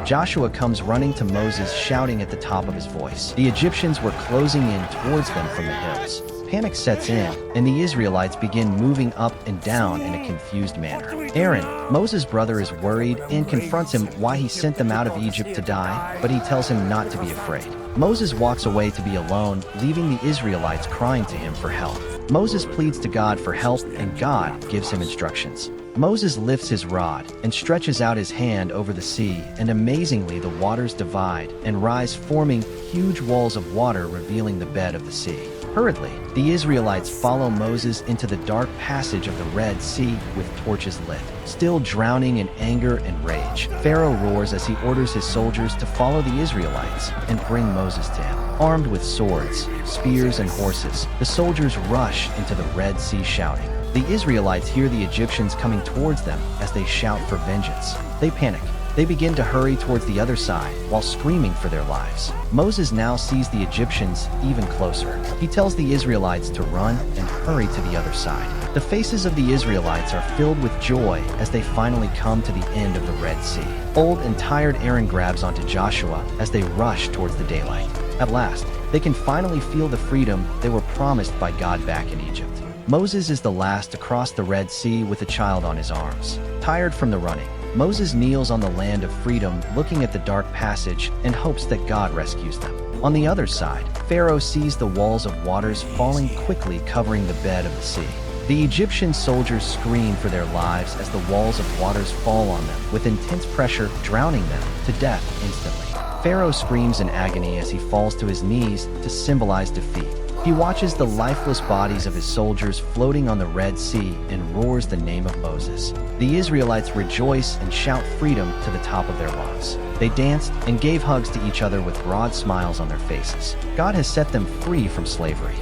Joshua comes running to Moses, shouting at the top of his voice. The Egyptians were closing in towards them from the hills. Panic sets in, and the Israelites begin moving up and down in a confused manner. Aaron, Moses' brother, is worried and confronts him why he sent them out of Egypt to die, but he tells him not to be afraid. Moses walks away to be alone, leaving the Israelites crying to him for help. Moses pleads to God for help, and God gives him instructions. Moses lifts his rod and stretches out his hand over the sea, and amazingly the waters divide and rise, forming huge walls of water, revealing the bed of the sea. Hurriedly, the Israelites follow Moses into the dark passage of the Red Sea with torches lit. Still drowning in anger and rage, Pharaoh roars as he orders his soldiers to follow the Israelites and bring Moses to him. Armed with swords, spears, and horses, the soldiers rush into the Red Sea shouting. The Israelites hear the Egyptians coming towards them as they shout for vengeance. They panic. They begin to hurry towards the other side while screaming for their lives. Moses now sees the Egyptians even closer. He tells the Israelites to run and hurry to the other side. The faces of the Israelites are filled with joy as they finally come to the end of the Red Sea. Old and tired Aaron grabs onto Joshua as they rush towards the daylight. At last, they can finally feel the freedom they were promised by God back in Egypt. Moses is the last to cross the Red Sea with a child on his arms. Tired from the running, Moses kneels on the land of freedom, looking at the dark passage and hopes that God rescues them. On the other side, Pharaoh sees the walls of waters falling quickly, covering the bed of the sea. The Egyptian soldiers scream for their lives as the walls of waters fall on them, with intense pressure drowning them to death instantly. Pharaoh screams in agony as he falls to his knees to symbolize defeat. He watches the lifeless bodies of his soldiers floating on the Red Sea and roars the name of Moses. The Israelites rejoice and shout freedom to the top of their lungs. They danced and gave hugs to each other with broad smiles on their faces. God has set them free from slavery.